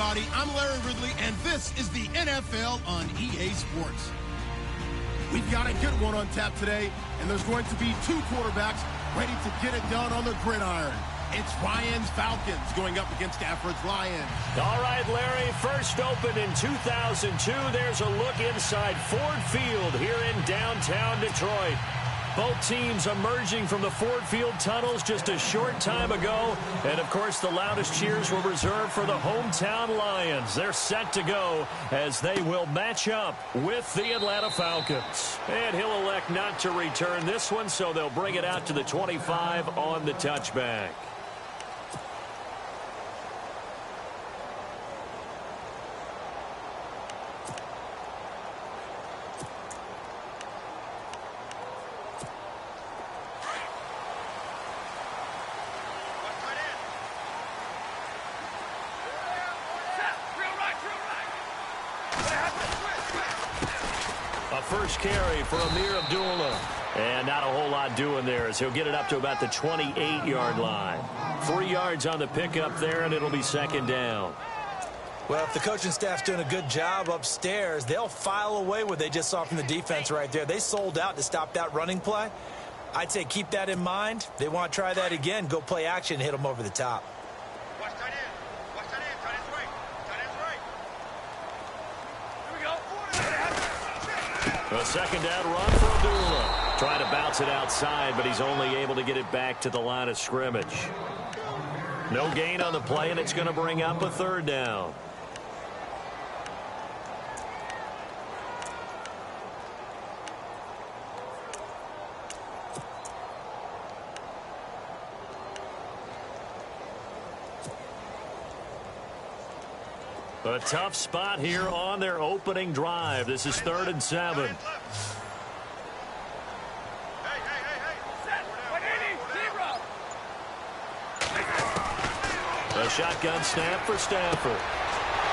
everybody. I'm Larry Ridley, and this is the NFL on EA Sports. We've got a good one on tap today, and there's going to be two quarterbacks ready to get it done on the gridiron. It's Ryan's Falcons going up against Stafford's Lions. All right, Larry, first opened in 2002. There's a look inside Ford Field here in downtown Detroit. Both teams emerging from the Ford Field tunnels just a short time ago. And, of course, the loudest cheers were reserved for the hometown Lions. They're set to go as they will match up with the Atlanta Falcons. And he'll elect not to return this one, so they'll bring it out to the 25 on the touchback. First carry for Amir Abdullah. And not a whole lot doing there as he'll get it up to about the 28-yard line. 3 yards on the pickup there, and it'll be second down. Well, if the coaching staff's doing a good job upstairs, they'll file away what they just saw from the defense right there. They sold out to stop that running play. I'd say keep that in mind. They want to try that again, go play action, hit them over the top. Watch tight end. Watch tight end. Tight end's right. Tight end's right. Here we go. A second down run for Abdullah. Trying to bounce it outside, but he's only able to get it back to the line of scrimmage. No gain on the play, and it's going to bring up a third down. A tough spot here on their opening drive. This is 3rd and 7. A shotgun snap for Stafford.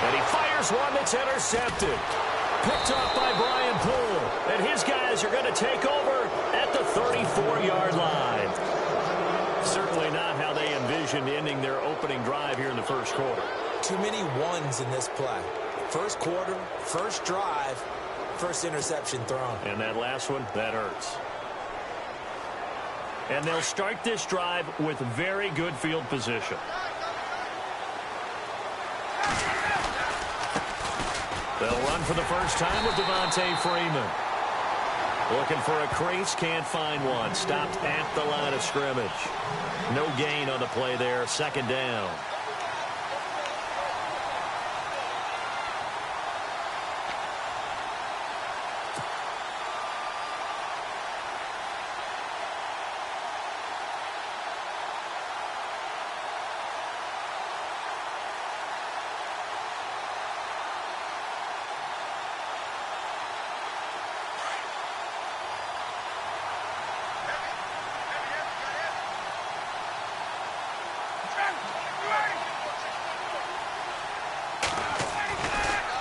And he fires one that's intercepted. Picked off by Brian Poole. And his guys are going to take over at the 34-yard line. Certainly not how they envisioned ending their opening drive here in the first quarter. Too many ones in this play. First quarter, first drive, first interception thrown. And that last one, that hurts. And they'll start this drive with very good field position. They'll run for the first time with Devontae Freeman. Looking for a crease, can't find one. Stopped at the line of scrimmage. No gain on the play there, second down.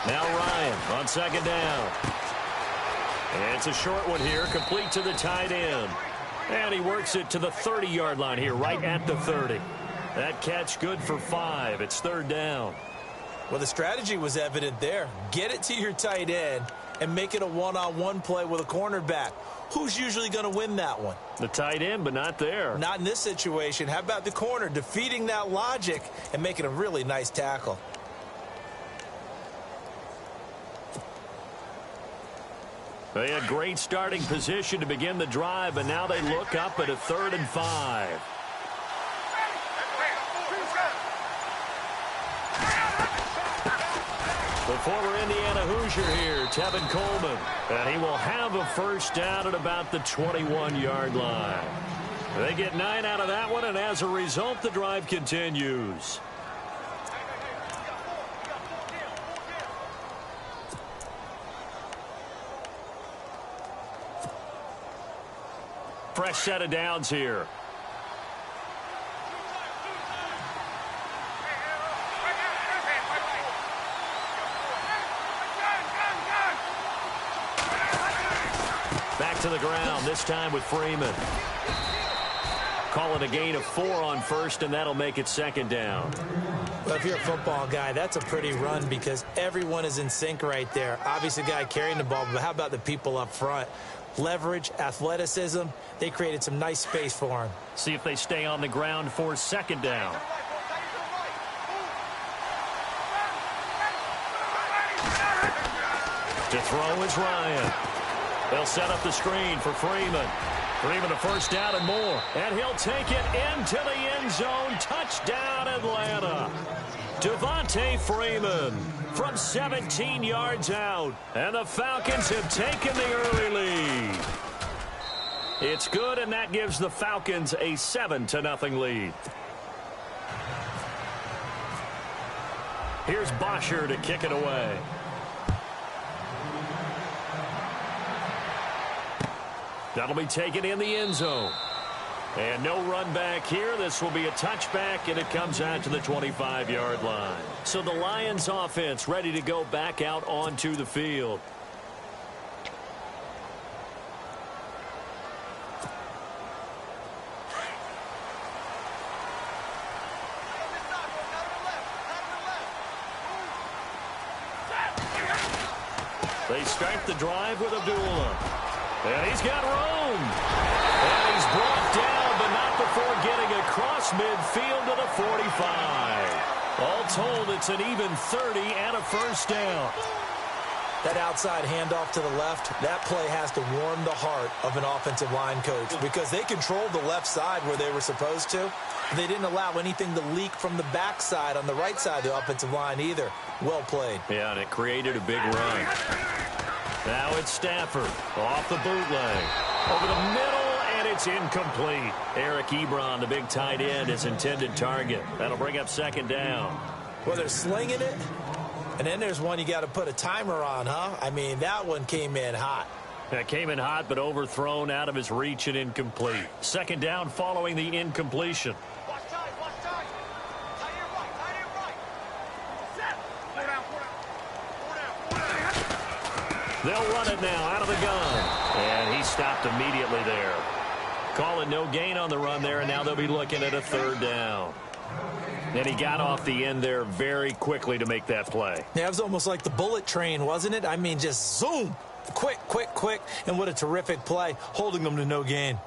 Now Ryan on second down. And it's a short one here, complete to the tight end. And he works it to the 30-yard line here, right at the 30. That catch good for 5. It's third down. Well, the strategy was evident there. Get it to your tight end and make it a one-on-one play with a cornerback. Who's usually going to win that one? The tight end, but not there. Not in this situation. How about the corner defeating that logic and making a really nice tackle? They had great starting position to begin the drive, but now they look up at a 3rd and 5. The former Indiana Hoosier here, Tevin Coleman. And he will have a first down at about the 21-yard line. They get 9 out of that one, and as a result, the drive continues. Fresh set of downs here. Back to the ground, this time with Freeman. Call it a gain of 4 on first, and that'll make it second down. Well, if you're a football guy, that's a pretty run because everyone is in sync right there. Obviously, the guy carrying the ball, but how about the people up front? Leverage, athleticism, they created some nice space for him. See if they stay on the ground for second down. To throw is Ryan. They'll set up the screen for Freeman. Freeman a first down and more. And he'll take it into the end zone. Touchdown, Atlanta. Devontae Freeman from 17 yards out. And the Falcons have taken the early lead. It's good, and that gives the Falcons a 7-0 lead. Here's Bosher to kick it away. That'll be taken in the end zone. And no run back here. This will be a touchback, and it comes out to the 25-yard line. So the Lions offense ready to go back out onto the field. They start the drive with Abdullah. And he's got room. And he's brought down, but not before getting across midfield to the 45. All told, it's an even 30 and a first down. That outside handoff to the left, that play has to warm the heart of an offensive line coach because they controlled the left side where they were supposed to. They didn't allow anything to leak from the backside on the right side of the offensive line either. Well played. Yeah, and it created a big run. Now it's Stafford off the bootleg. Over the middle, and it's incomplete. Eric Ebron, the big tight end, his intended target. That'll bring up second down. Well, they're slinging it, and then there's one you got to put a timer on, huh? I mean, that one came in hot. That came in hot, but overthrown out of his reach and incomplete. Second down following the incompletion. They'll run it now out of the gun. And he stopped immediately there. Calling no gain on the run there, and now they'll be looking at a third down. And he got off the end there very quickly to make that play. Yeah, it was almost like the bullet train, wasn't it? I mean, just zoom. Quick, quick, quick. And what a terrific play, holding them to no gain.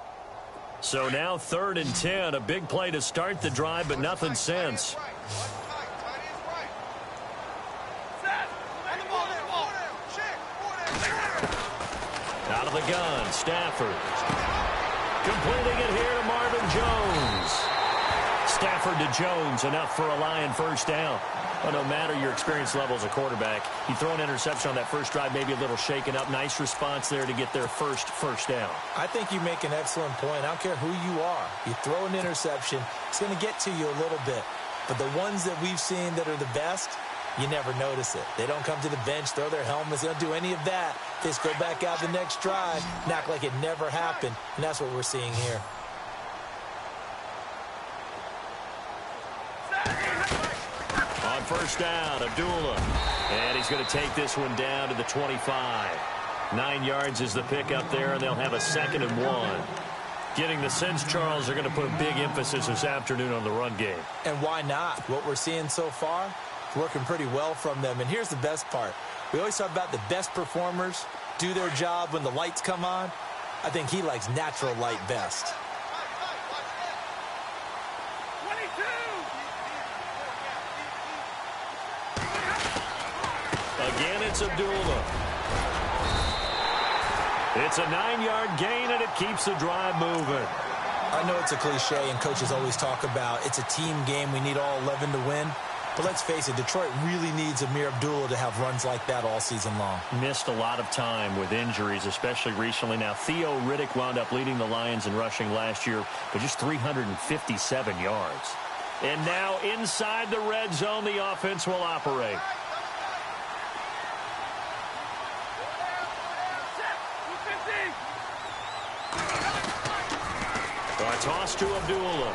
So now 3rd and 10. A big play to start the drive, but nothing since. Out of the gun, Stafford. Completing it here to Marvin Jones. Stafford to Jones, enough for a Lion first down. Well, no matter your experience level as a quarterback, you throw an interception on that first drive, maybe a little shaken up. Nice response there to get their first down. I think you make an excellent point. I don't care who you are. You throw an interception, it's going to get to you a little bit. But the ones that we've seen that are the best, you never notice it. They don't come to the bench, throw their helmets. They don't do any of that. They just go back out the next drive and act like it never happened. And that's what we're seeing here. On first down, Abdullah. And he's going to take this one down to the 25. 9 yards is the pickup there, and they'll have a 2nd and 1. Getting the sense, Charles, they're going to put a big emphasis this afternoon on the run game. And why not? What we're seeing so far, working pretty well from them. And here's the best part. We always talk about the best performers do their job when the lights come on. I think he likes natural light best. Again, it's Abdullah. It's a 9-yard gain, and it keeps the drive moving. I know it's a cliche, and coaches always talk about it's a team game. We need all 11 to win. But let's face it, Detroit really needs Amir Abdullah to have runs like that all season long. Missed a lot of time with injuries, especially recently. Now, Theo Riddick wound up leading the Lions in rushing last year, but just 357 yards. And now inside the red zone, the offense will operate. A toss to Abdullah.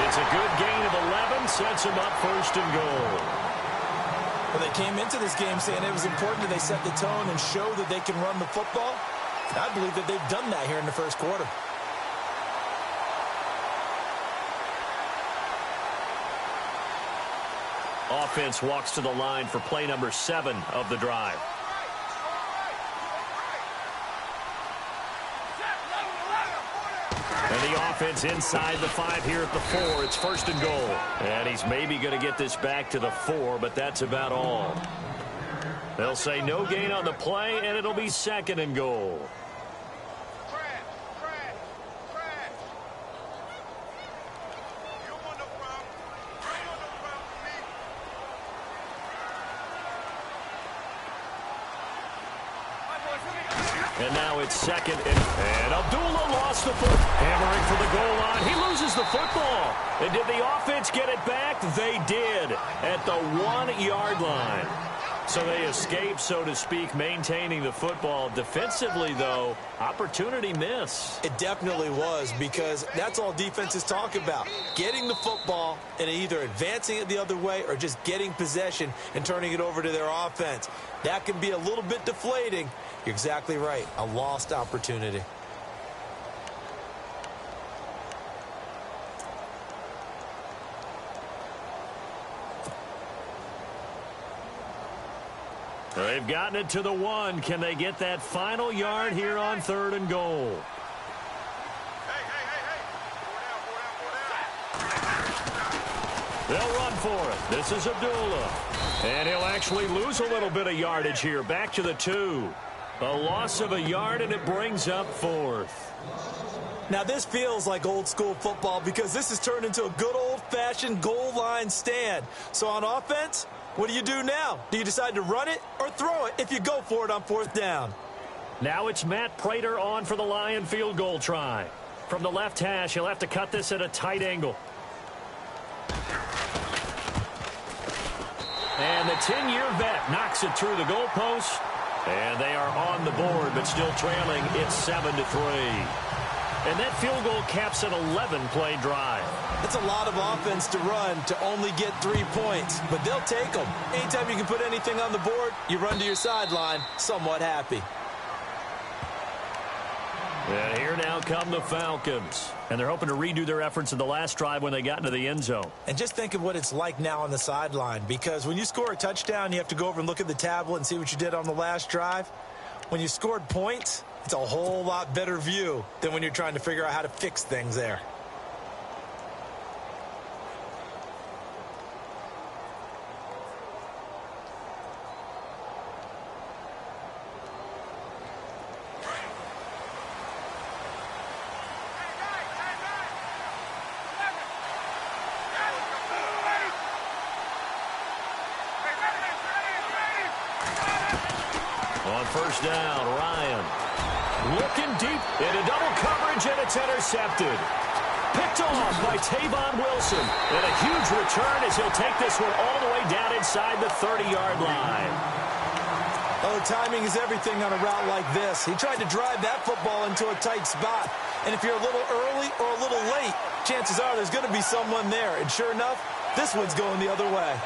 It's a good gain of 11, sets him up 1st and goal. Well, they came into this game saying it was important that they set the tone and show that they can run the football. I believe that they've done that here in the first quarter. Offense walks to the line for play number 7 of the drive. And the offense inside the 5 here at the 4. It's 1st and goal. And he's maybe going to get this back to the 4, but that's about all. They'll say no gain on the play, and it'll be 2nd and goal. And now it's 2nd and Abdullah lost the foot. Hammering for the goal line. He loses the football. And did the offense get it back? They did at the 1-yard line. So they escape, so to speak, maintaining the football. Defensively, though, opportunity miss. It definitely was, because that's all defenses talk about. Getting the football and either advancing it the other way or just getting possession and turning it over to their offense. That can be a little bit deflating. You're exactly right. A lost opportunity. They've gotten it to the 1. Can they get that final yard here on 3rd and goal? They'll run for it. This is Abdullah. And he'll actually lose a little bit of yardage here. Back to the 2. A loss of a yard, and it brings up 4th. Now, this feels like old-school football because this has turned into a good old-fashioned goal line stand. So on offense, what do you do now? Do you decide to run it or throw it if you go for it on 4th down? Now it's Matt Prater on for the Lion field goal try. From the left hash, he'll have to cut this at a tight angle. And the 10-year vet knocks it through the goalpost. And they are on the board, but still trailing. It's 7-3. And that field goal caps an 11-play drive. That's a lot of offense to run to only get 3 points, but they'll take them. Anytime you can put anything on the board, you run to your sideline somewhat happy. And here now come the Falcons. And they're hoping to redo their efforts in the last drive when they got into the end zone. And just think of what it's like now on the sideline, because when you score a touchdown, you have to go over and look at the tablet and see what you did on the last drive. When you scored points, it's a whole lot better view than when you're trying to figure out how to fix things there. On 1st down, Ryan. Looking deep into double coverage, and it's intercepted. Picked off by Tavon Wilson. And a huge return as he'll take this one all the way down inside the 30-yard line. Oh, timing is everything on a route like this. He tried to drive that football into a tight spot. And if you're a little early or a little late, chances are there's going to be someone there. And sure enough, this one's going the other way.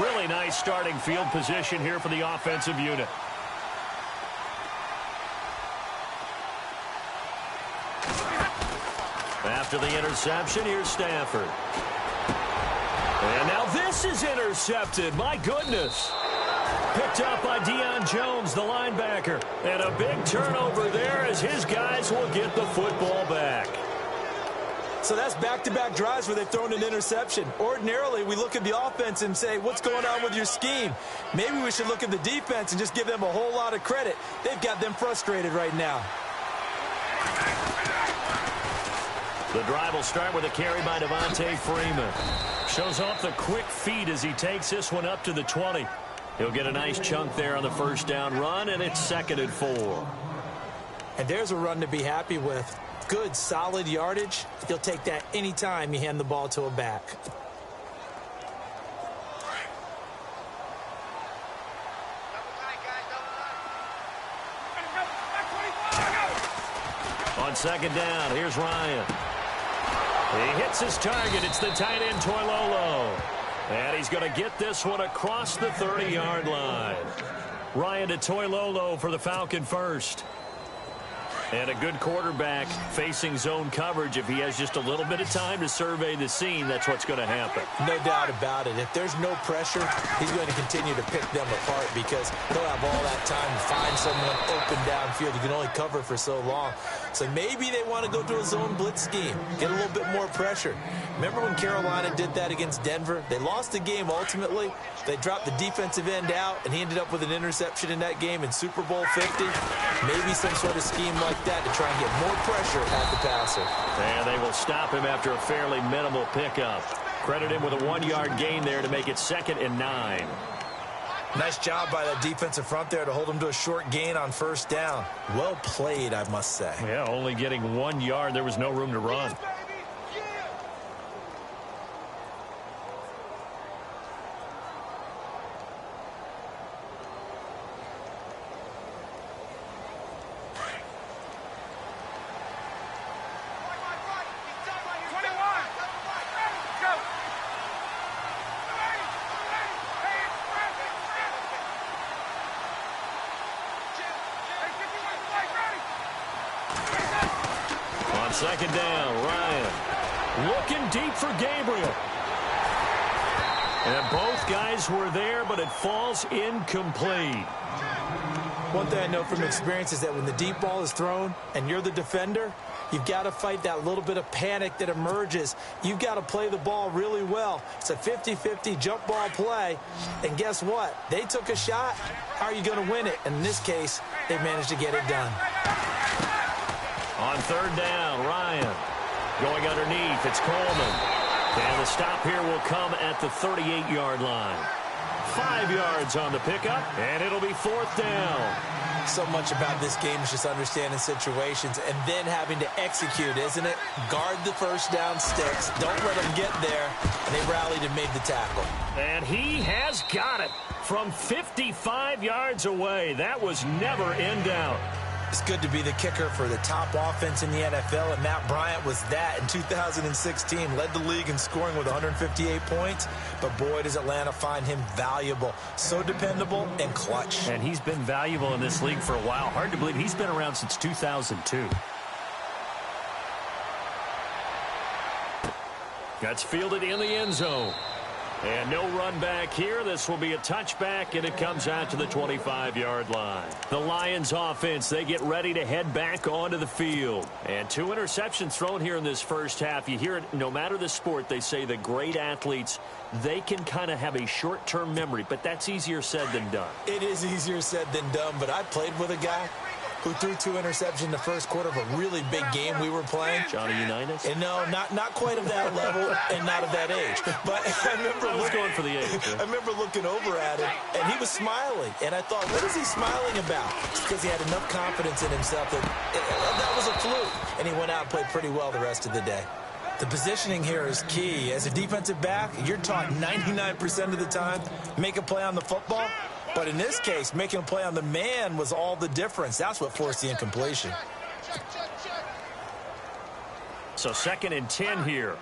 Really nice starting field position here for the offensive unit. After the interception, here's Stafford. And now this is intercepted. My goodness. Picked up by Deion Jones, the linebacker. And a big turnover there as his guys will get the football back. So that's back-to-back drives where they've thrown an interception. Ordinarily, we look at the offense and say, what's going on with your scheme? Maybe we should look at the defense and just give them a whole lot of credit. They've got them frustrated right now. The drive will start with a carry by Devontae Freeman. Shows off the quick feet as he takes this one up to the 20. He'll get a nice chunk there on the 1st down run, and it's 2nd and 4. And there's a run to be happy with. Good, solid yardage. You'll take that anytime you hand the ball to a back. On 2nd down, here's Ryan. He hits his target. It's the tight end, Toilolo. And he's going to get this one across the 30-yard line. Ryan to Toilolo for the Falcon first. And a good quarterback facing zone coverage, if he has just a little bit of time to survey the scene, that's what's going to happen. No doubt about it. If there's no pressure, he's going to continue to pick them apart because he'll have all that time to find someone open downfield. He can only cover for so long. So maybe they want to go to a zone blitz scheme, get a little bit more pressure. Remember when Carolina did that against Denver? They lost the game ultimately. They dropped the defensive end out, and he ended up with an interception in that game in Super Bowl 50. Maybe some sort of scheme like that to try and get more pressure at the passer. And they will stop him after a fairly minimal pickup. Credit him with a 1-yard gain there to make it 2nd and 9. Nice job by that defensive front there to hold him to a short gain on 1st down. Well played, I must say. Yeah, only getting 1 yard. There was no room to run. On 2nd down, Ryan looking deep for Gabriel. And both guys were there, but it falls incomplete. One thing I know from experience is that when the deep ball is thrown and you're the defender, you've got to fight that little bit of panic that emerges. You've got to play the ball really well. It's a 50-50 jump ball play. And guess what? They took a shot. How are you going to win it? And in this case, they managed to get it done. On 3rd down, Ryan going underneath. It's Coleman. And the stop here will come at the 38-yard line. 5 yards on the pickup, and it'll be 4th down. So much about this game is just understanding situations and then having to execute, isn't it? Guard the 1st down sticks. Don't let them get there. And they rallied and made the tackle. And he has got it from 55 yards away. That was never in doubt. It's good to be the kicker for the top offense in the NFL, and Matt Bryant was that in 2016. Led the league in scoring with 158 points, but boy, does Atlanta find him valuable. So dependable and clutch. And he's been valuable in this league for a while. Hard to believe he's been around since 2002. That's fielded in the end zone. And no run back here. This will be a touchback, and it comes out to the 25-yard line. The Lions offense, they get ready to head back onto the field. And 2 interceptions thrown here in this first half. You hear it, no matter the sport, they say the great athletes, they can kind of have a short-term memory, but that's easier said than done. It is easier said than done, but I played with a guy who threw 2 interceptions in the first quarter of a really big game we were playing. Johnny Unitas? And no, not quite of that level and not of that age. But I was going for the age. I remember looking over at him, and he was smiling. And I thought, what is he smiling about? It's because he had enough confidence in himself that that was a fluke. And he went out and played pretty well the rest of the day. The positioning here is key. As a defensive back, you're taught 99% of the time, make a play on the football. But in this case, making a play on the man was all the difference. That's what forced the incompletion. So 2nd and 10 here.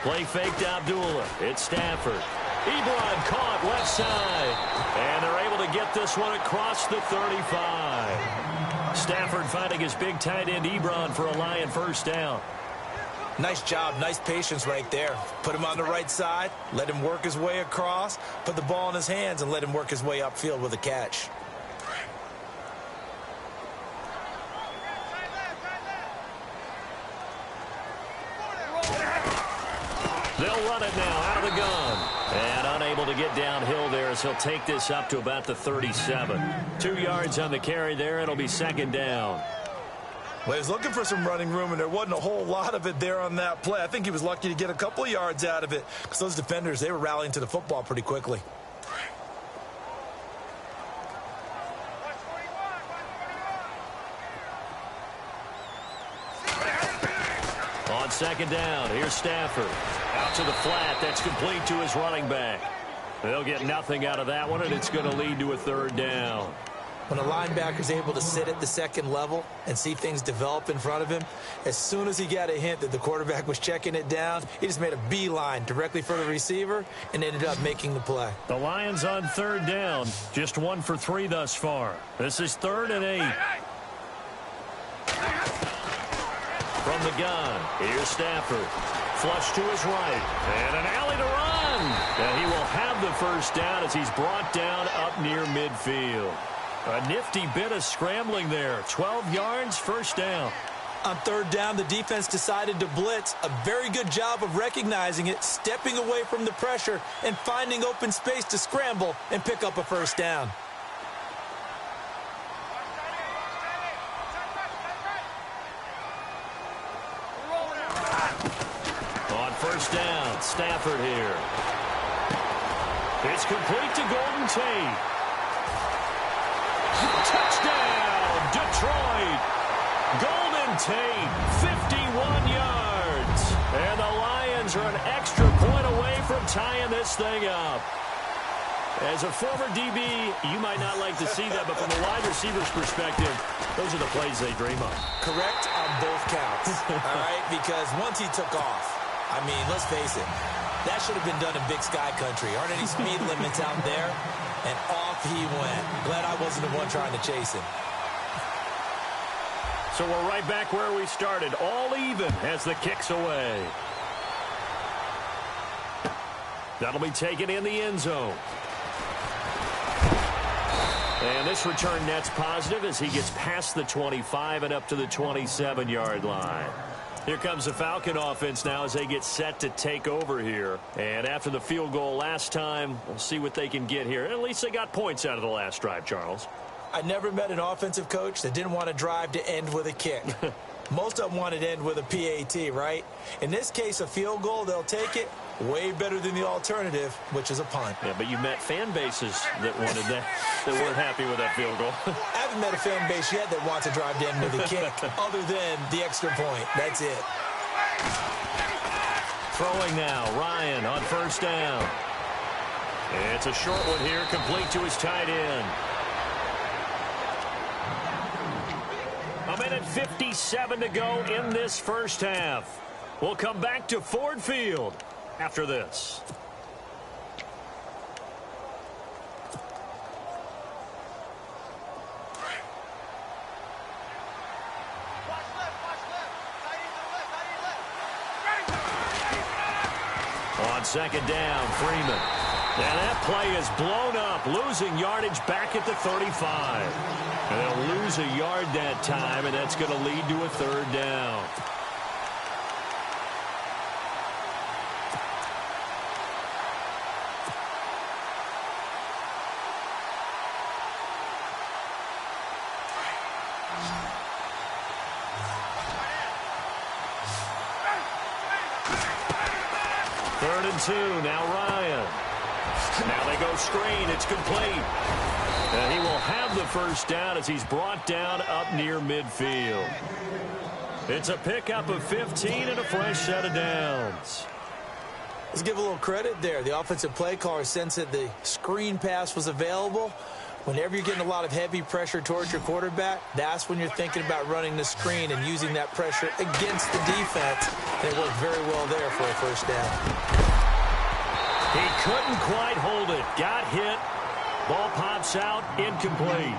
Play fake to Abdullah. It's Stafford. Ebron caught left side. And they're able to get this one across the 35. Stafford finding his big tight end Ebron for a Lion 1st down. Nice job, nice patience right there. Put him on the right side, let him work his way across, put the ball in his hands, and let him work his way upfield with a catch. They'll run it now out of the gun. And unable to get downhill there as he'll take this up to about the 37. 2 yards on the carry there. It'll be 2nd down. Well, he was looking for some running room, and there wasn't a whole lot of it there on that play. I think he was lucky to get a couple of yards out of it because those defenders, they were rallying to the football pretty quickly. On 2nd down, here's Stafford. Out to the flat. That's complete to his running back. They'll get nothing out of that one, and it's going to lead to a 3rd down. When a linebacker is able to sit at the second level and see things develop in front of him, as soon as he got a hint that the quarterback was checking it down, he just made a beeline directly for the receiver and ended up making the play. The Lions on third down, just 1 for 3 thus far. This is 3rd and 8. From the gun, here's Stafford. Flush to his right, and an alley to run. And he will have the first down as he's brought down up near midfield. A nifty bit of scrambling there. 12 yards, first down. On third down, the defense decided to blitz. A very good job of recognizing it, stepping away from the pressure, and finding open space to scramble and pick up a first down. On first down, Stafford here. It's complete to Golden Tate. Touchdown, Detroit. Golden Tate, 51 yards. And the Lions are an extra point away from tying this thing up. As a former DB, you might not like to see that, but from a wide receiver's perspective, those are the plays they dream of. Correct on both counts, all right? Because once he took off, I mean, let's face it, that should have been done in Big Sky Country. Aren't any speed limits out there? And off he went. Glad I wasn't the one trying to chase him. So we're right back where we started, all even as the kick's away. That'll be taken in the end zone. And this return net's positive as he gets past the 25 and up to the 27-yard line. Here comes the Falcon offense now as they get set to take over here. And after the field goal last time, we'll see what they can get here. At least they got points out of the last drive, Charles. I never met an offensive coach that didn't want to drive to end with a kick. Most of them wanted to end with a PAT, right? In this case, a field goal, they'll take it. Way better than the alternative, which is a punt. Yeah, but you met fan bases that wanted that weren't happy with that field goal. I haven't met a fan base yet that wants to drive to end with a kick, other than the extra point. That's it. Throwing now, Ryan on first down. It's a short one here, complete to his tight end. 1:57 to go in this first half. We'll come back to Ford Field after this. On second down, Freeman. And that play is blown up, losing yardage back at the 35. And they'll lose a yard that time, and that's going to lead to a third down. Third and 2, now Ryan. Now they go screen, it's complete. And he will have the first down as he's brought down up near midfield. It's a pickup of 15 and a fresh set of downs. Let's give a little credit there. The offensive play caller sensed that the screen pass was available. Whenever you're getting a lot of heavy pressure towards your quarterback, that's when you're thinking about running the screen and using that pressure against the defense. And it worked very well there for a first down. He couldn't quite hold it. Got hit. Ball pops out. Incomplete.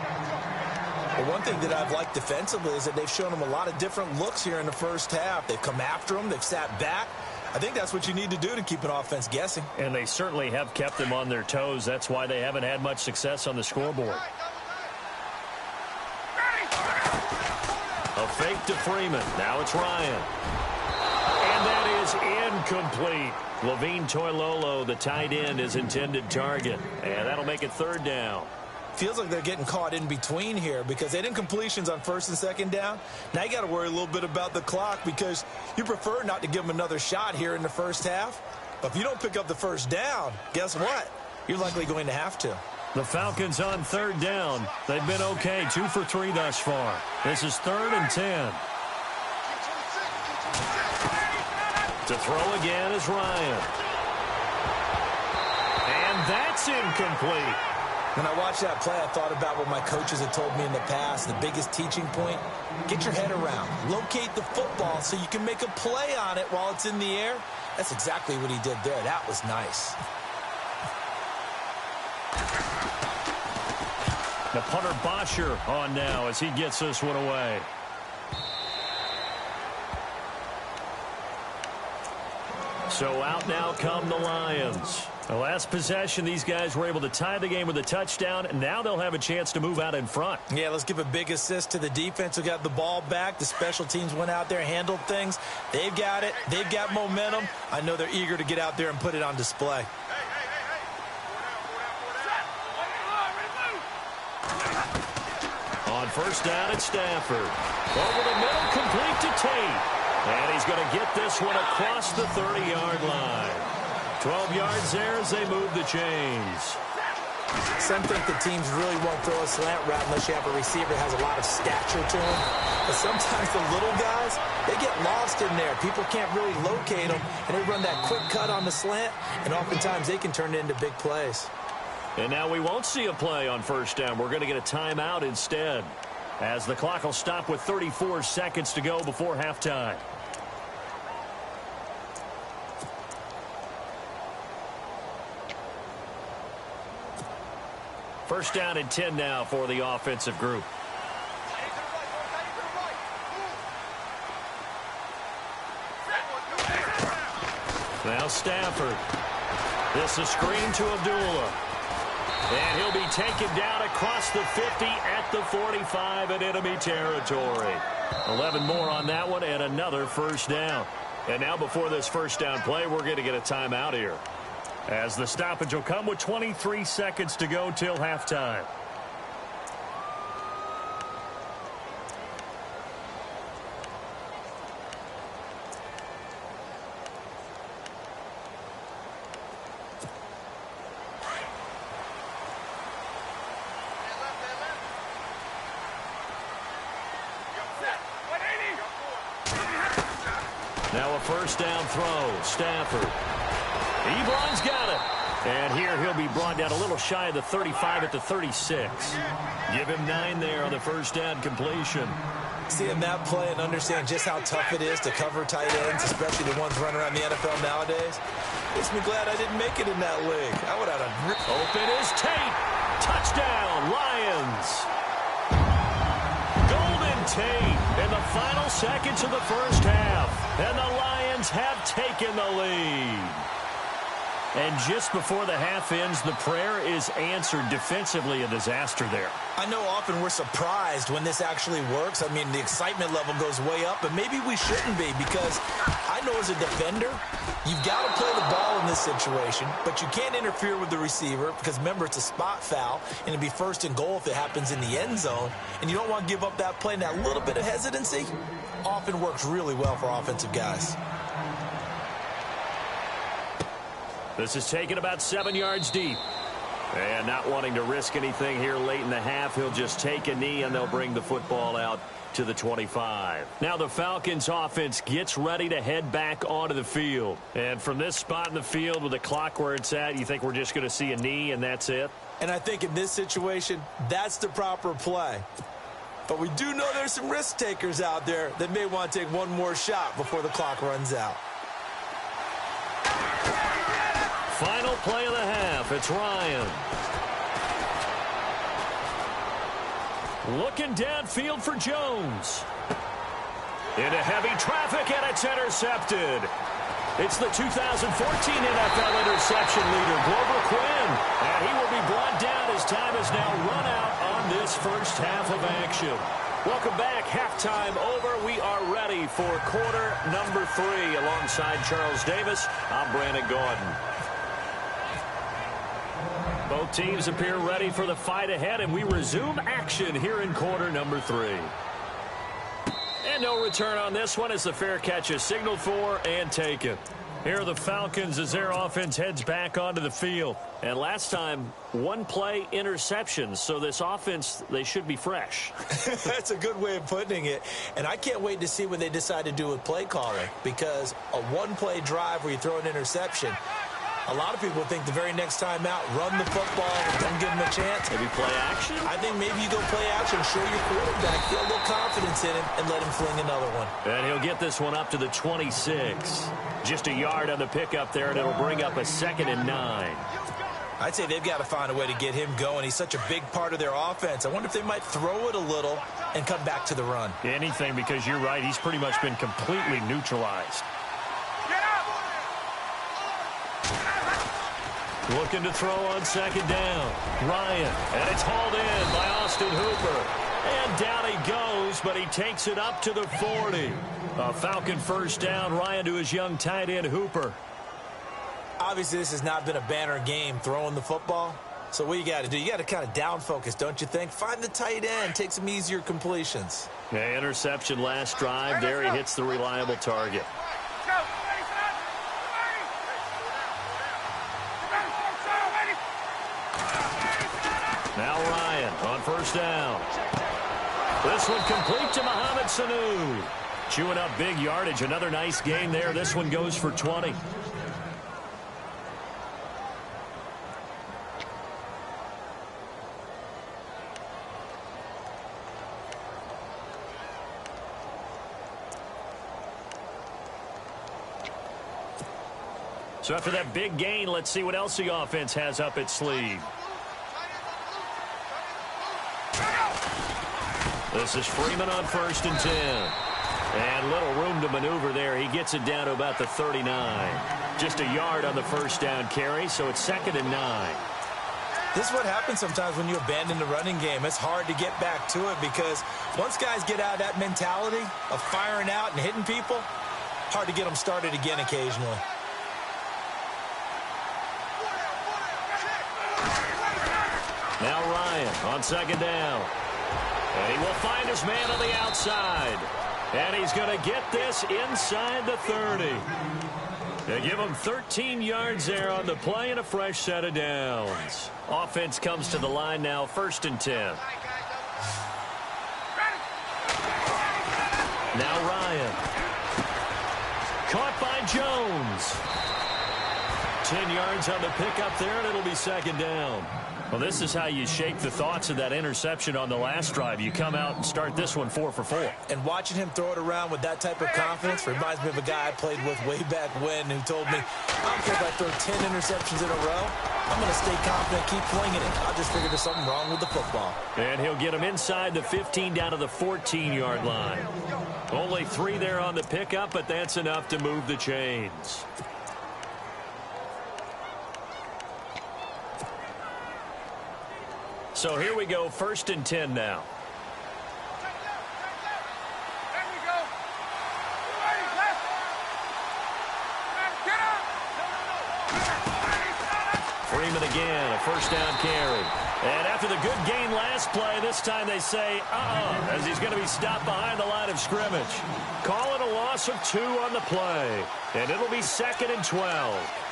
Well, one thing that I've liked defensively is that they've shown him a lot of different looks here in the first half. They've come after him. They've sat back. I think that's what you need to do to keep an offense guessing. And they certainly have kept them on their toes. That's why they haven't had much success on the scoreboard. A fake to Freeman. Now it's Ryan. And that is incomplete. Levine Toilolo, the tight end, is intended target. And that'll make it third down. Feels like they're getting caught in between here because they didn't completions on first and second down. Now you got to worry a little bit about the clock because you prefer not to give them another shot here in the first half. But if you don't pick up the first down, guess what? You're likely going to have to. The Falcons on third down. They've been okay, 2 for 3 thus far. This is 3rd and 10. To throw again is Ryan. And that's incomplete. When I watched that play, I thought about what my coaches had told me in the past. The biggest teaching point, get your head around. Locate the football so you can make a play on it while it's in the air. That's exactly what he did there. That was nice. The punter Bosher on now as he gets this one away. So out now come the Lions. The last possession, these guys were able to tie the game with a touchdown, and now they'll have a chance to move out in front. Yeah, let's give a big assist to the defense who got the ball back. The special teams went out there, handled things. They've got it. They've got momentum. I know they're eager to get out there and put it on display. On first down, it's Stafford. Over the middle, complete to Tate. And he's going to get this one across the 30-yard line. 12 yards there as they move the chains. Some think the teams really won't throw a slant route unless you have a receiver that has a lot of stature to him. But sometimes the little guys, they get lost in there. People can't really locate them, and they run that quick cut on the slant, and oftentimes they can turn it into big plays. And now we won't see a play on first down. We're going to get a timeout instead, as the clock will stop with 34 seconds to go before halftime. First down and 10 now for the offensive group. Now Stafford. This is screen to Abdullah. And he'll be taken down across the 50 at the 45 in enemy territory. 11 more on that one and another first down. And now before this first down play, we're going to get a timeout here, as the stoppage will come with 23 seconds to go till halftime. Now a first down throw. Stafford. Ebron's got it. And here he'll be brought down a little shy of the 35 at the 36. Give him 9 there on the first down completion. Seeing that play and understand just how tough it is to cover tight ends, especially the ones running around the NFL nowadays, makes me glad I didn't make it in that league. I would have had open is Tate. Touchdown, Lions. Golden Tate in the final seconds of the first half. And the Lions have taken the lead. And just before the half ends, the prayer is answered. Defensively, a disaster there. I know often we're surprised when this actually works. I mean, the excitement level goes way up, but maybe we shouldn't be, because I know as a defender, you've got to play the ball in this situation, but you can't interfere with the receiver because, remember, it's a spot foul, and it'd be first and goal if it happens in the end zone, and you don't want to give up that play. And that little bit of hesitancy often works really well for offensive guys. This is taken about 7 yards deep. And not wanting to risk anything here late in the half, he'll just take a knee and they'll bring the football out to the 25. Now the Falcons offense gets ready to head back onto the field. And from this spot in the field with the clock where it's at, you think we're just going to see a knee and that's it? And I think in this situation, that's the proper play. But we do know there's some risk takers out there that may want to take one more shot before the clock runs out. Final play of the half. It's Ryan. Looking downfield for Jones. Into heavy traffic, and it's intercepted. It's the 2014 NFL interception leader, Glover Quinn. And he will be brought down as time has now run out on this first half of action. Welcome back. Halftime over. We are ready for quarter number 3. Alongside Charles Davis, I'm Brandon Gordon. Both teams appear ready for the fight ahead, and we resume action here in quarter number 3. And no return on this one as the fair catch is signaled for and taken. Here are the Falcons as their offense heads back onto the field. And last time, one play interceptions, so this offense, they should be fresh. That's a good way of putting it. And I can't wait to see what they decide to do with play calling, because a one-play drive where you throw an interception, A lot of people think the very next time out, run the football, don't give him a chance. Maybe play action? I think maybe you go play action, show your quarterback, feel a little confidence in him, and let him fling another one. And he'll get this one up to the 26. Just a yard on the pickup there, and it'll bring up a 2nd and 9. I'd say they've got to find a way to get him going. He's such a big part of their offense. I wonder if they might throw it a little and come back to the run. Anything, because you're right. He's pretty much been completely neutralized. Looking to throw on 2nd down. Ryan, and it's hauled in by Austin Hooper. And down he goes, but he takes it up to the 40. A Falcon first down. Ryan to his young tight end, Hooper. Obviously, this has not been a banner game throwing the football. So what you got to do, you got to kind of down focus, don't you think? Find the tight end, take some easier completions. Yeah, interception last drive. There he hits the reliable target. Now Ryan on first down. This one complete to Mohamed Sanu. Chewing up big yardage. Another nice gain there. This one goes for 20. So after that big gain, let's see what else the offense has up its sleeve. This is Freeman on 1st and 10. And little room to maneuver there. He gets it down to about the 39. Just a yard on the first down carry, so it's 2nd and 9. This is what happens sometimes when you abandon the running game. It's hard to get back to it because once guys get out of that mentality of firing out and hitting people, hard to get them started again occasionally. Now Ryan on 2nd down. And he will find his man on the outside. And he's going to get this inside the 30. They give him 13 yards there on the play and a fresh set of downs. Offense comes to the line now, 1st and 10. Now Ryan. Caught by Jones. 10 yards on the pickup there, and it'll be 2nd down. Well, this is how you shake the thoughts of that interception on the last drive. You come out and start this one 4 for 4. And watching him throw it around with that type of confidence reminds me of a guy I played with way back when who told me, I don't care if I throw 10 interceptions in a row. I'm going to stay confident, keep flinging it. I just figured there's something wrong with the football. And he'll get him inside the 15 down to the 14-yard line. Only 3 there on the pickup, but that's enough to move the chains. So here we go, 1st and 10 now. Freeman again, a first down carry. And after the good gain last play, this time they say, as he's going to be stopped behind the line of scrimmage. Call it a loss of 2 on the play. And it'll be 2nd and 12.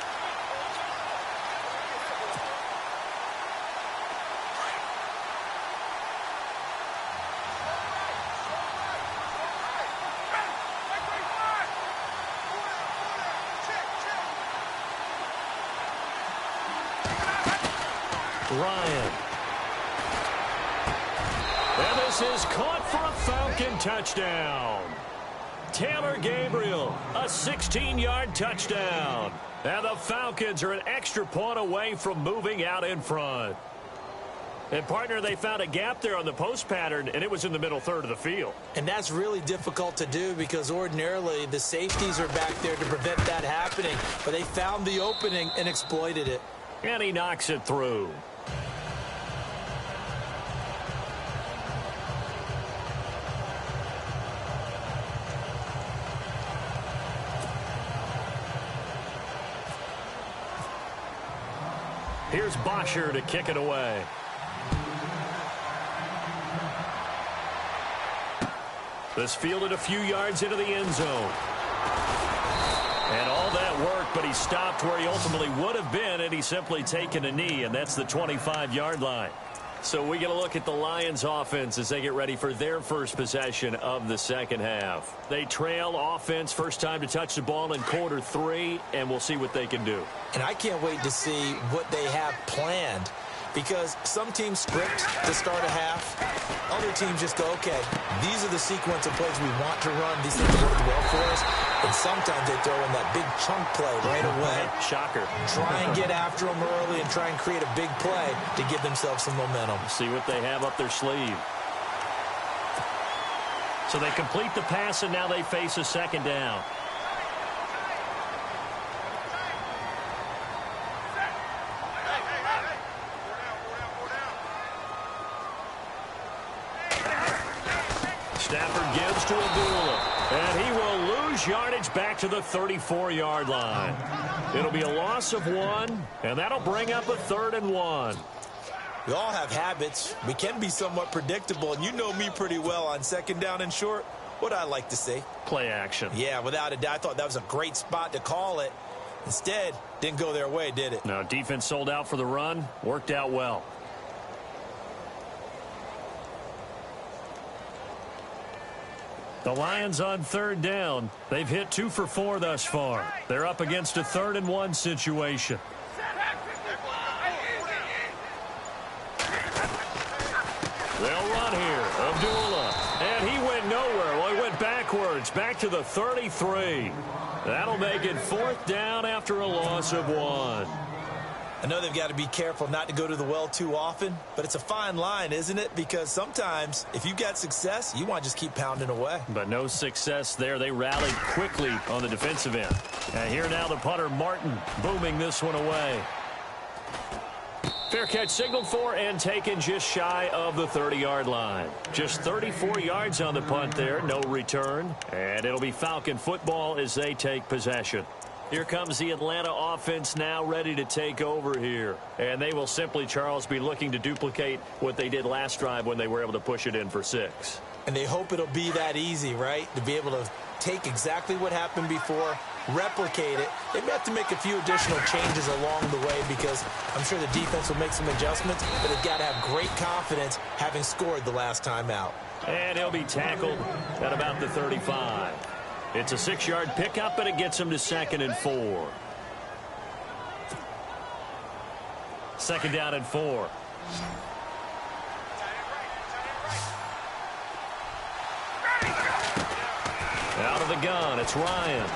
Ryan. And this is caught for a Falcon touchdown. Taylor Gabriel, a 16-yard touchdown. And the Falcons are an extra point away from moving out in front. And, partner, they found a gap there on the post pattern, and it was in the middle third of the field. And that's really difficult to do because ordinarily the safeties are back there to prevent that happening. But they found the opening and exploited it. And he knocks it through. Here's Bosher to kick it away. This fielded a few yards into the end zone. And all that work, but he stopped where he ultimately would have been, and he's simply taken a knee, and that's the 25-yard line. So we get a look at the Lions offense as they get ready for their first possession of the second half. They trail offense, first time to touch the ball in quarter 3, and we'll see what they can do. And I can't wait to see what they have planned, because some teams script to start a half. Other teams just go, okay, these are the sequence of plays we want to run. These things work well for us. And sometimes they throw in that big chunk play right away. Shocker. Try and get after them early and try and create a big play to give themselves some momentum. See what they have up their sleeve. So they complete the pass, and now they face a second down. Stafford gives to Abdullah, and he will lose yardage back to the 34-yard line. It'll be a loss of 1, and that'll bring up a 3rd and 1. We all have habits. We can be somewhat predictable, and you know me pretty well on second down and short. What I like to see? Play action. Yeah, without a doubt. I thought that was a great spot to call it. Instead, didn't go their way, did it? No, defense sold out for the run. Worked out well. The Lions on 3rd down. They've hit 2 for 4 thus far. They're up against a 3rd and 1 situation. They'll run here. Abdullah. And he went nowhere. Well, he went backwards. Back to the 33. That'll make it 4th down after a loss of 1. I know they've got to be careful not to go to the well too often, but it's a fine line, isn't it? Because sometimes if you've got success, you want to just keep pounding away. But no success there. They rallied quickly on the defensive end. And here now the punter, Martin, booming this one away. Fair catch signaled for and taken just shy of the 30-yard line. Just 34 yards on the punt there, no return. And it'll be Falcon football as they take possession. Here comes the Atlanta offense now ready to take over here. And they will simply, Charles, be looking to duplicate what they did last drive when they were able to push it in for 6. And they hope it'll be that easy, right? To be able to take exactly what happened before, replicate it. They may have to make a few additional changes along the way because I'm sure the defense will make some adjustments, but they've got to have great confidence having scored the last time out. And he'll be tackled at about the 35. It's a 6-yard pickup, and it gets him to 2nd and 4. 2nd down and 4. Out of the gun, it's Ryan.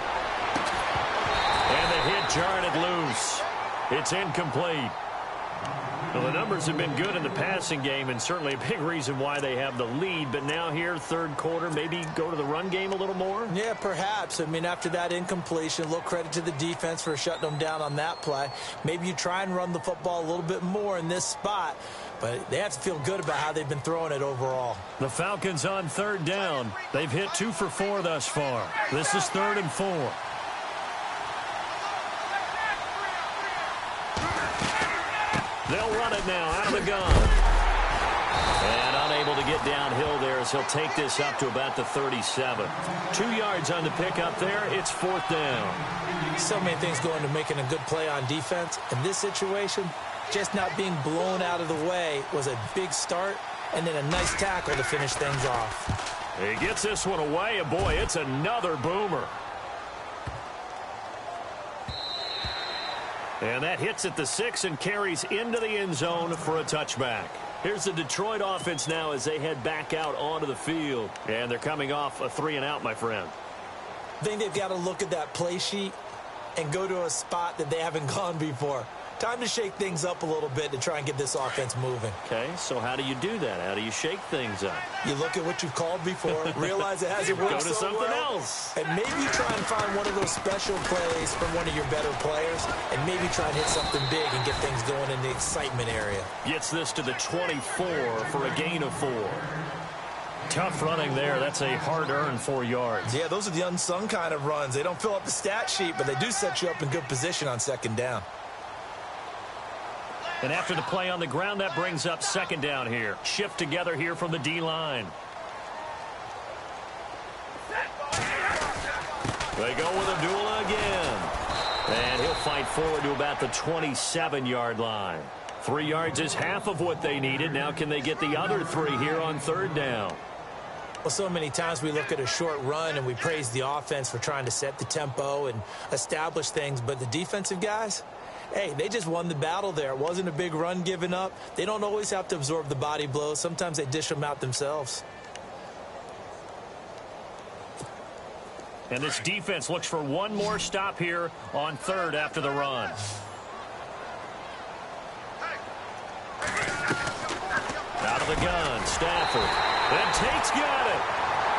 And the hit jarred it loose. It's incomplete. Well, the numbers have been good in the passing game, and certainly a big reason why they have the lead. But now here, 3rd quarter, maybe go to the run game a little more? Yeah, perhaps. I mean, after that incompletion, a little credit to the defense for shutting them down on that play. Maybe you try and run the football a little bit more in this spot. But they have to feel good about how they've been throwing it overall. The Falcons on 3rd down. They've hit 2 for 4 thus far. This is 3rd and 4. They'll run it now out of the gun. And unable to get downhill there as he'll take this up to about the 37. 2 yards on the pickup there. It's 4th down. So many things go into making a good play on defense. In this situation, just not being blown out of the way was a big start, and then a nice tackle to finish things off. He gets this one away, and boy, it's another boomer. And that hits at the 6 and carries into the end zone for a touchback. Here's the Detroit offense now as they head back out onto the field. And they're coming off a 3-and-out, my friend. I think they've got to look at that play sheet and go to a spot that they haven't gone before. Time to shake things up a little bit to try and get this offense moving. Okay, so how do you do that? How do you shake things up? You look at what you've called before, realize it hasn't worked Go to so something well, else. and maybe try and find one of those special plays from one of your better players, and maybe try and hit something big and get things going in the excitement area. Gets this to the 24 for a gain of 4. Tough running there. That's a hard-earned 4 yards. Yeah, those are the unsung kind of runs. They don't fill up the stat sheet, but they do set you up in good position on 2nd down. And after the play on the ground, that brings up 2nd down here. Shift together here from the D-line. They go with Abdullah again. And he'll fight forward to about the 27-yard line. 3 yards is half of what they needed. Now can they get the other 3 here on 3rd down? Well, so many times we look at a short run and we praise the offense for trying to set the tempo and establish things, but the defensive guys, hey, they just won the battle there. It wasn't a big run given up. They don't always have to absorb the body blows. Sometimes they dish them out themselves. And this defense looks for one more stop here on 3rd after the run. Out of the gun, Stafford. And Tate's got it.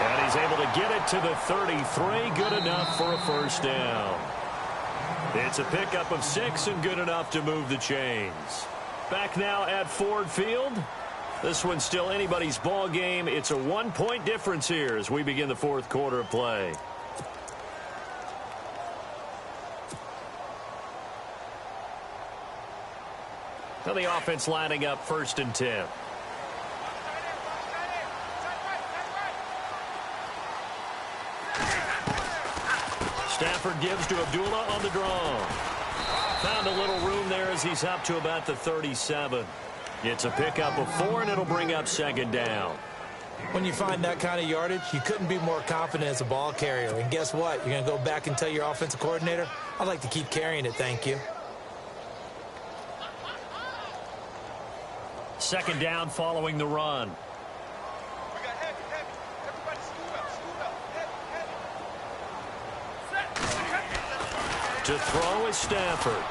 And he's able to get it to the 33. Good enough for a 1st down. It's a pickup of 6 and good enough to move the chains. Back now at Ford Field. This one's still anybody's ball game. It's a 1-point difference here as we begin the 4th quarter of play. Now the offense lining up 1st and 10. Stafford gives to Abdullah on the draw. Found a little room there as he's up to about the 37. It's a pickup of 4, and it'll bring up 2nd down. When you find that kind of yardage, you couldn't be more confident as a ball carrier. And guess what? You're going to go back and tell your offensive coordinator, I'd like to keep carrying it, thank you. 2nd down following the run. We got heavy. Everybody scoot up. Heavy. To throw is Stafford.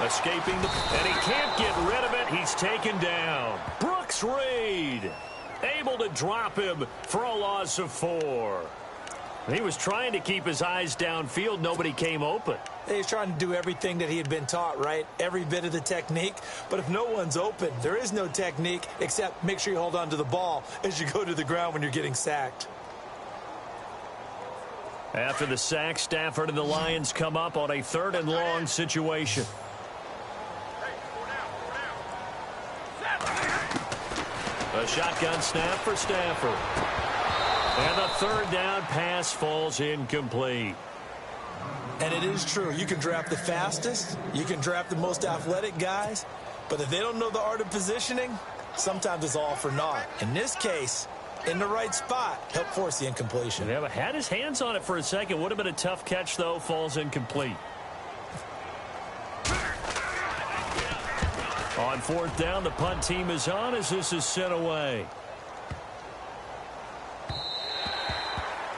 Escaping and he can't get rid of it. He's taken down. Brooks Reed able to drop him for a loss of 4. He was trying to keep his eyes downfield. Nobody came open. He's trying to do everything that he had been taught, right? Every bit of the technique. But if no one's open, there is no technique except make sure you hold on to the ball as you go to the ground when you're getting sacked. After the sack, Stafford and the Lions come up on a 3rd and long situation. A shotgun snap for Stafford. And the 3rd down pass falls incomplete. And it is true. You can draft the fastest. You can draft the most athletic guys. But if they don't know the art of positioning, sometimes it's all for naught. In this case, in the right spot, help force the incompletion. Yeah, but had his hands on it for a second. Would have been a tough catch, though. Falls incomplete. On 4th down, the punt team is on as this is sent away.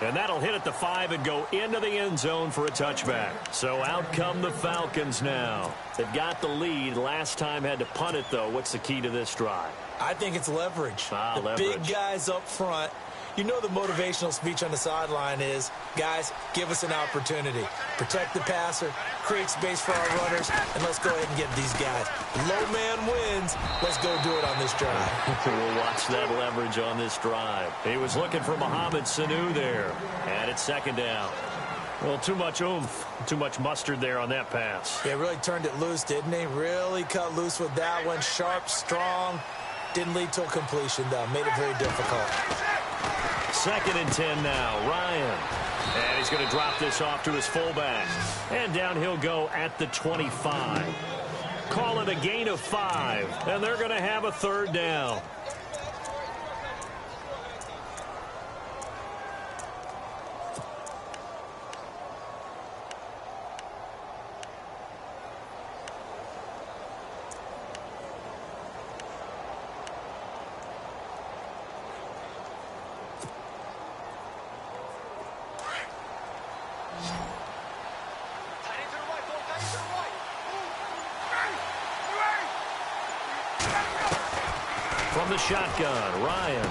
And that'll hit at the 5 and go into the end zone for a touchback. So out come the Falcons now. They've got the lead. Last time had to punt it, though. What's the key to this drive? I think it's leverage. The leverage. Big guys up front. You know the motivational speech on the sideline is, guys, give us an opportunity. Protect the passer, create space for our runners, and let's go ahead and get these guys. Low man wins. Let's go do it on this drive. We'll watch that leverage on this drive. He was looking for Mohamed Sanu there. And it's 2nd down. Well, too much oomph, too much mustard there on that pass. Yeah, really turned it loose, didn't he? Really cut loose with that one. Sharp, strong. Didn't lead to a completion, though. Made it very difficult. 2nd and 10 now. Ryan. And he's going to drop this off to his fullback. And down he'll go at the 25. Call it a gain of 5. And they're going to have a 3rd down. From the shotgun, Ryan.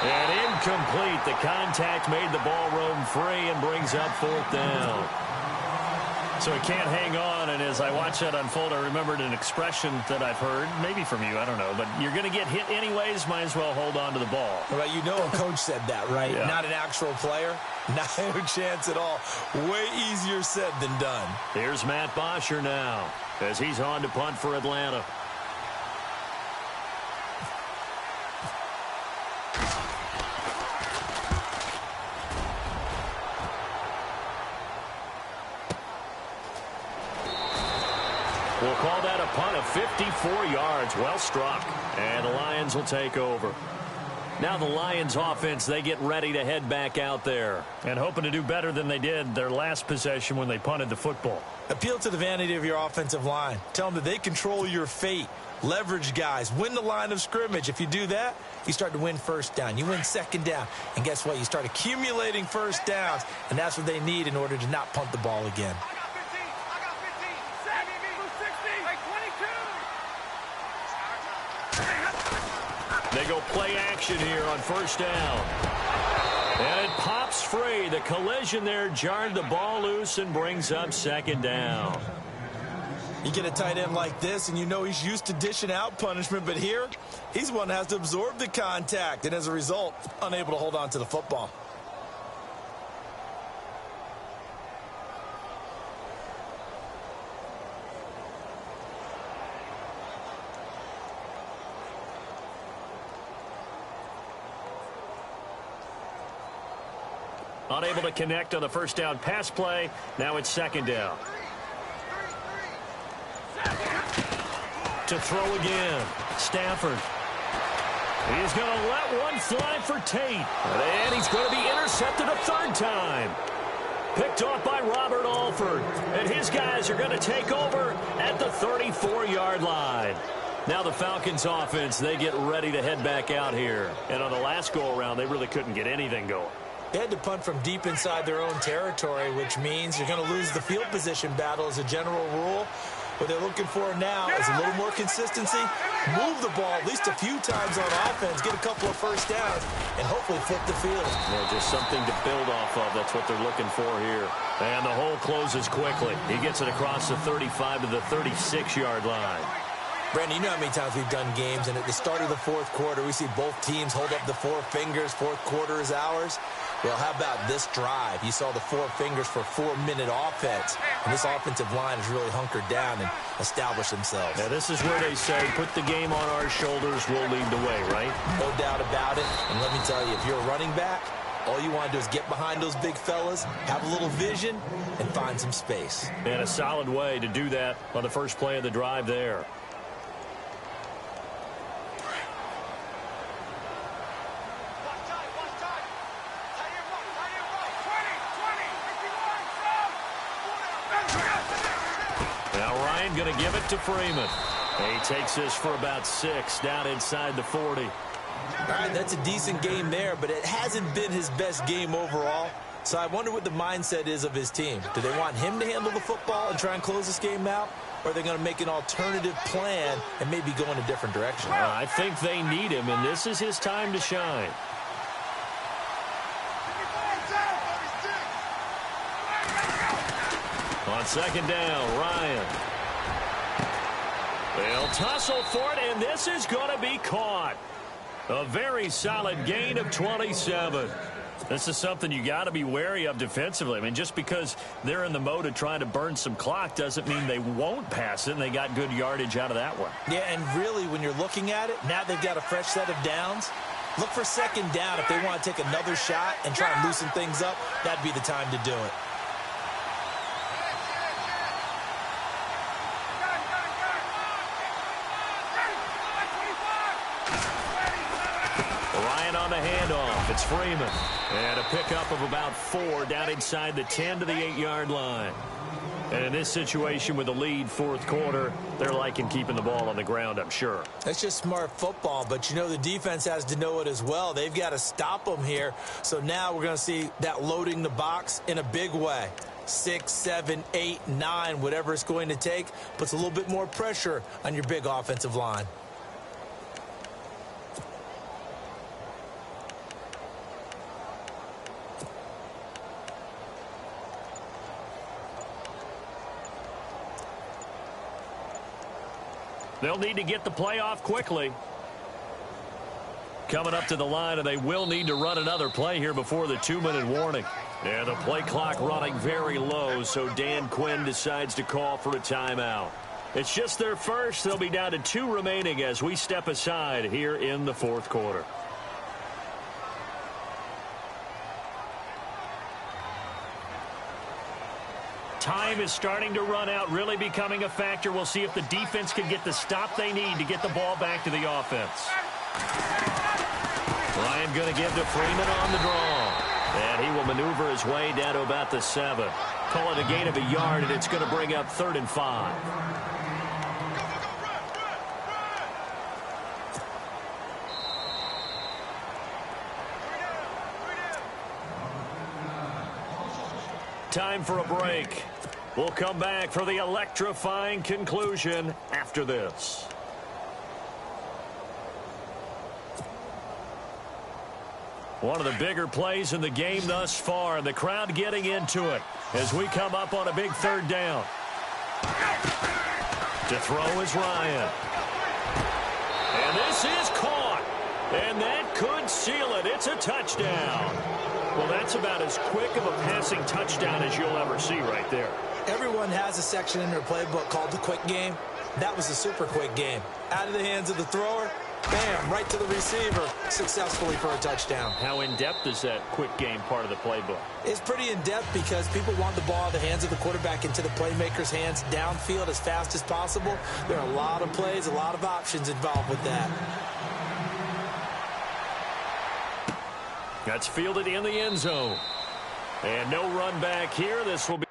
And incomplete. The contact made the ball roam free and brings up 4th down. So he can't hang on, and as I watch that unfold, I remembered an expression that I've heard, maybe from you, I don't know, but you're going to get hit anyways, might as well hold on to the ball. Right, you know a coach said that, right? Yeah. Not an actual player. Not a chance at all. Way easier said than done. Here's Matt Bosher now as he's on to punt for Atlanta. We'll call that a punt of 54 yards. Well struck. And the Lions will take over. Now the Lions offense, they get ready to head back out there. And hoping to do better than they did their last possession when they punted the football. Appeal to the vanity of your offensive line. Tell them that they control your fate. Leverage guys. Win the line of scrimmage. If you do that, you start to win first down. You win second down. And guess what? You start accumulating first downs. And that's what they need in order to not punt the ball again. They go play action here on first down. And it pops free. The collision there jarred the ball loose and brings up second down. You get a tight end like this, and you know he's used to dishing out punishment, but here, he's one that has to absorb the contact, and as a result, unable to hold on to the football. Unable to connect on the first down pass play. Now it's second down. To throw again. Stafford. He's going to let one fly for Tate. And he's going to be intercepted a third time. Picked off by Robert Alford. And his guys are going to take over at the 34-yard line. Now the Falcons offense, they get ready to head back out here. And on the last go-around, they really couldn't get anything going. They had to punt from deep inside their own territory, which means you're going to lose the field position battle as a general rule. What they're looking for now is a little more consistency, move the ball at least a few times on offense, get a couple of first downs, and hopefully flip the field. Yeah, just something to build off of. That's what they're looking for here. And the hole closes quickly. He gets it across the 35 to the 36-yard line. Brandon, you know how many times we've done games, and at the start of the fourth quarter, we see both teams hold up the four fingers, fourth quarter is ours. Well, how about this drive? You saw the four fingers for 4-minute offense, and this offensive line has really hunkered down and established themselves. Now, this is where they say, put the game on our shoulders, we'll lead the way, right? No doubt about it, and let me tell you, if you're a running back, all you want to do is get behind those big fellas, have a little vision, and find some space. And a solid way to do that on the first play of the drive there. Going to give it to Freeman. He takes this for about 6 down inside the 40. All right, that's a decent game there, but it hasn't been his best game overall. So I wonder what the mindset is of his team. Do they want him to handle the football and try and close this game out? Or are they going to make an alternative plan and maybe go in a different direction? I think they need him, and this is his time to shine. On second down, Ryan. They'll tussle for it, and this is going to be caught. A very solid gain of 27. This is something you got to be wary of defensively. I mean, just because they're in the mode of trying to burn some clock doesn't mean they won't pass it, and they got good yardage out of that one. Yeah, and really, when you're looking at it, now they've got a fresh set of downs. Look for second down if they want to take another shot and try and loosen things up. That'd be the time to do it. The handoff. It's Freeman. And a pickup of about 4 down inside the 10 to the 8-yard line. And in this situation with the lead fourth quarter, they're liking keeping the ball on the ground, I'm sure. That's just smart football, but you know the defense has to know it as well. They've got to stop them here. So now we're going to see that loading the box in a big way. 6, 7, 8, 9, whatever it's going to take, puts a little bit more pressure on your big offensive line. They'll need to get the play off quickly. Coming up to the line, and they will need to run another play here before the 2-minute warning. And the play clock running very low, so Dan Quinn decides to call for a timeout. It's just their first. They'll be down to 2 remaining as we step aside here in the fourth quarter. Time is starting to run out, really becoming a factor. We'll see if the defense can get the stop they need to get the ball back to the offense. Ryan going to give to Freeman on the draw. And he will maneuver his way down to about the 7. Call it a gain of a yard, and it's going to bring up 3rd and 5. Time for a break. We'll come back for the electrifying conclusion after this. One of the bigger plays in the game thus far, and the crowd getting into it as we come up on a big 3rd down. To throw is Ryan. And this is caught. And that could seal it. It's a touchdown. Well, that's about as quick of a passing touchdown as you'll ever see right there. Everyone has a section in their playbook called the quick game. That was a super quick game. Out of the hands of the thrower, bam, right to the receiver, successfully for a touchdown. How in-depth is that quick game part of the playbook? It's pretty in-depth because people want the ball out of the hands of the quarterback into the playmaker's hands downfield as fast as possible. There are a lot of plays, a lot of options involved with that. That's fielded in the end zone. And no run back here. This will be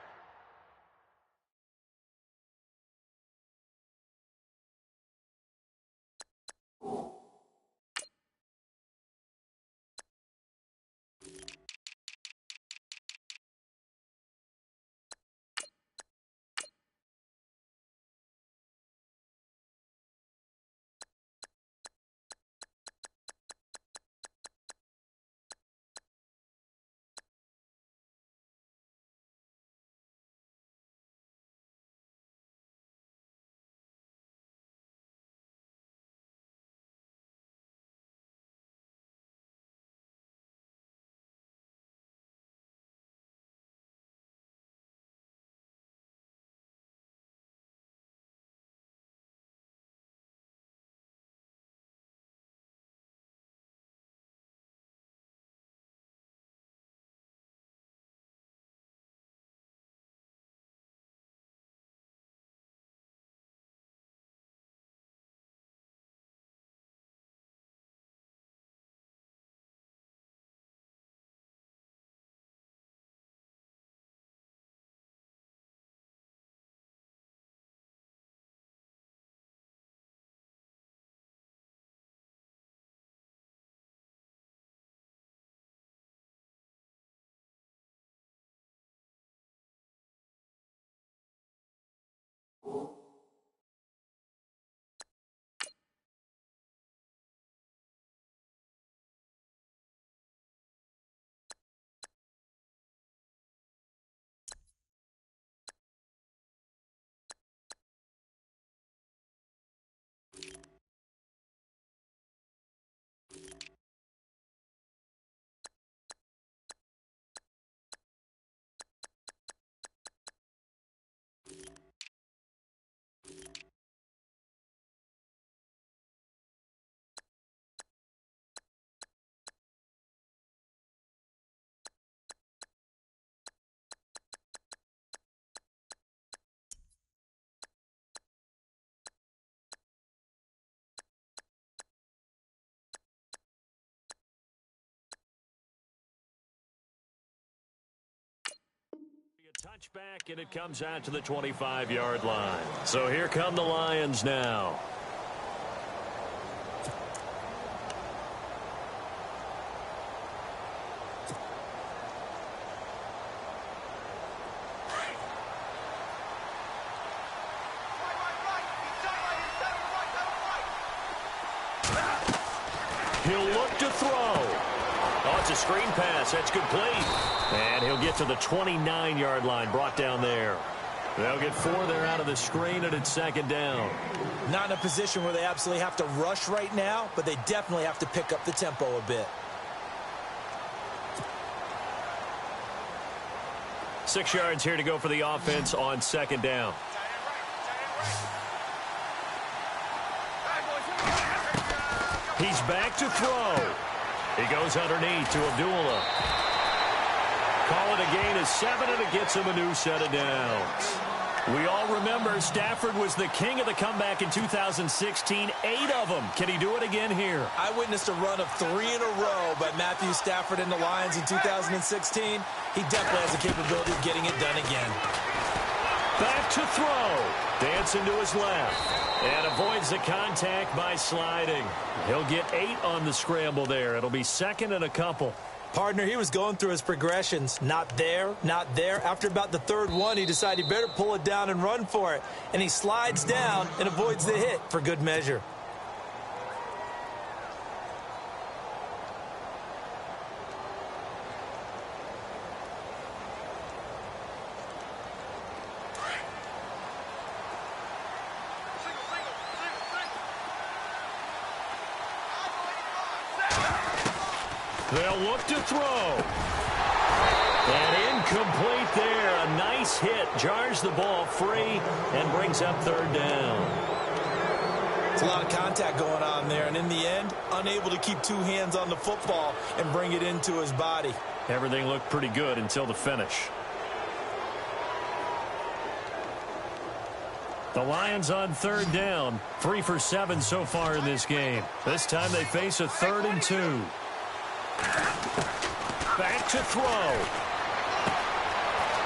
a touchback, and it comes out to the 25-yard line. So here come the Lions now. He'll look to throw. Oh, it's a screen pass. That's complete. And he'll get to the 29-yard line, brought down there. They'll get 4 there out of the screen, and it's 2nd down. Not in a position where they absolutely have to rush right now, but they definitely have to pick up the tempo a bit. 6 yards here to go for the offense on 2nd down. He's back to throw. He goes underneath to Abdullah. Call it a gain of 7, and it gets him a new set of downs. We all remember Stafford was the king of the comeback in 2016. 8 of them. Can he do it again here? I witnessed a run of 3 in a row by Matthew Stafford and the Lions in 2016. He definitely has the capability of getting it done again. Back to throw. Dancing to his left. And avoids the contact by sliding. He'll get 8 on the scramble there. It'll be 2nd and a couple. Partner, he was going through his progressions. Not there, not there. After about the 3rd one, he decided he better pull it down and run for it. And he slides down and avoids the hit for good measure. They'll look to throw. And incomplete there. A nice hit. Jars the ball free and brings up 3rd down. It's a lot of contact going on there. And in the end, unable to keep 2 hands on the football and bring it into his body. Everything looked pretty good until the finish. The Lions on 3rd down. 3 for 7 so far in this game. This time they face a 3rd and 2. Back to throw.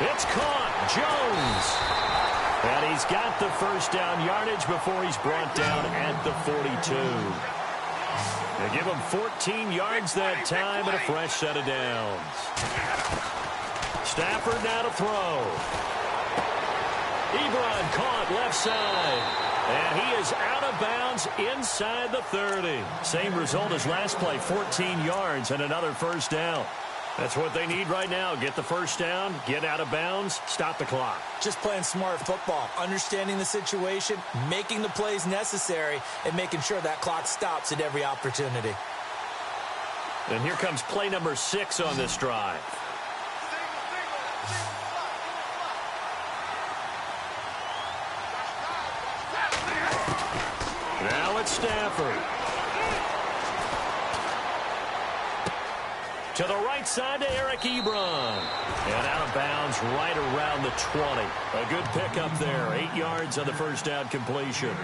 It's caught. Jones. And he's got the 1st down yardage before he's brought down at the 42. They give him 14 yards that time and a fresh set of downs. Stafford now to throw. Ebron caught left side. And he is out of bounds inside the 30. Same result as last play, 14 yards and another 1st down. That's what they need right now. Get the 1st down, get out of bounds, stop the clock. Just playing smart football, understanding the situation, making the plays necessary, and making sure that clock stops at every opportunity. And here comes play number 6 on this drive. Now it's Stafford. To the right side to Eric Ebron. And out of bounds right around the 20. A good pickup there. 8 yards on the 1st down completion.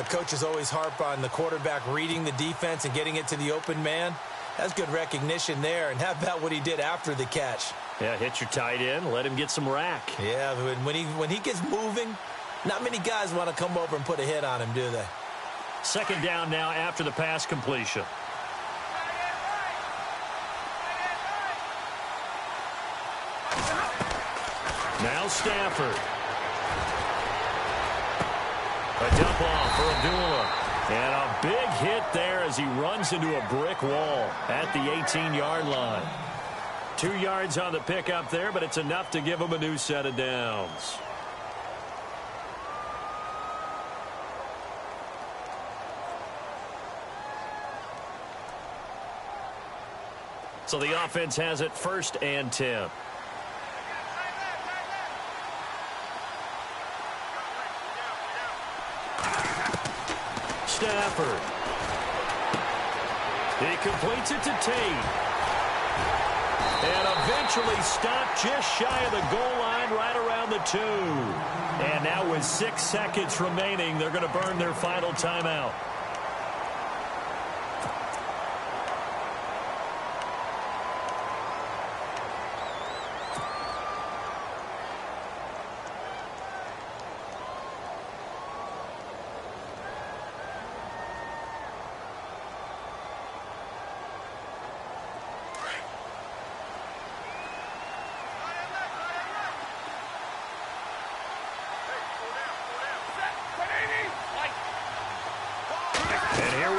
Coaches always harp on the quarterback reading the defense and getting it to the open man. That's good recognition there. And how about what he did after the catch? Yeah, hit your tight end. Let him get some rack. Yeah, when he gets moving, not many guys want to come over and put a hit on him, do they? 2nd down now after the pass completion. Now Stafford. A dump off for Abdullah. And a big hit there as he runs into a brick wall at the 18-yard line. 2 yards on the pickup there, but it's enough to give him a new set of downs. So the offense has it 1st and 10. Stafford. He completes it to Tate. And eventually stopped just shy of the goal line right around the 2. And now with 6 seconds remaining, they're going to burn their final timeout.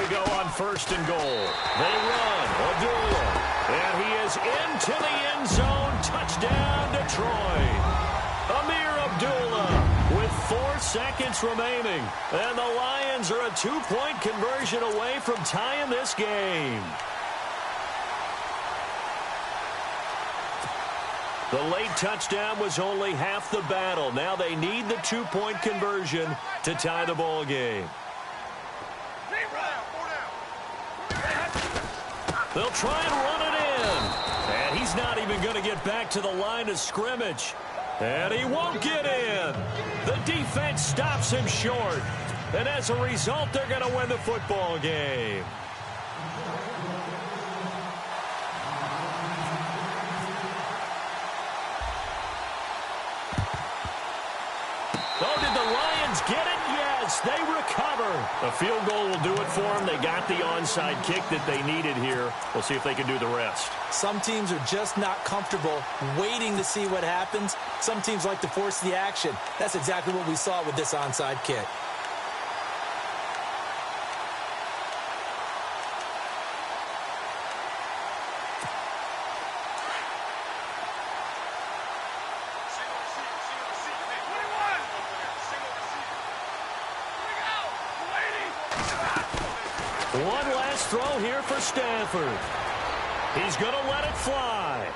Go on 1st and goal. They run. Abdullah. And he is into the end zone. Touchdown, Detroit. Amir Abdullah with 4 seconds remaining. And the Lions are a 2-point conversion away from tying this game. The late touchdown was only half the battle. Now they need the 2-point conversion to tie the ball game. They'll try and run it in. And he's not even going to get back to the line of scrimmage. And he won't get in. The defense stops him short. And as a result, they're going to win the football game. Oh, did the Lions get it? Yes, they recover. A field goal will do it for them. They got the onside kick that they needed here. We'll see if they can do the rest. Some teams are just not comfortable waiting to see what happens. Some teams like to force the action. That's exactly what we saw with this onside kick. One last throw here for Stanford. He's going to let it fly.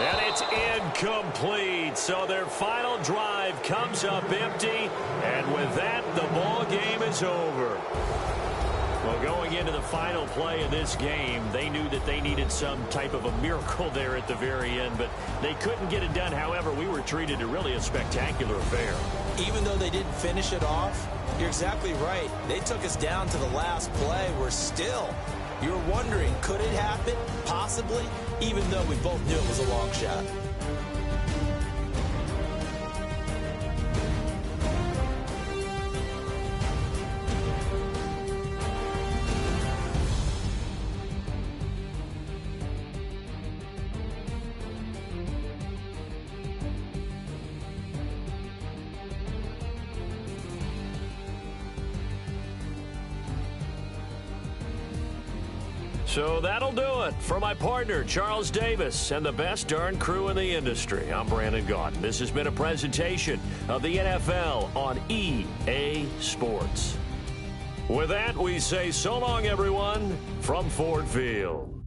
And it's incomplete. So their final drive comes up empty. And with that, the ball game is over. Well, going into the final play of this game, they knew that they needed some type of a miracle there at the very end, but they couldn't get it done. However, we were treated to really a spectacular affair. Even though they didn't finish it off, you're exactly right. They took us down to the last play. You're wondering, could it happen? Possibly, even though we both knew it was a long shot. So that'll do it. For my partner, Charles Davis, and the best darn crew in the industry, I'm Brandon Gaudin. This has been a presentation of the NFL on EA Sports. With that, we say so long, everyone, from Ford Field.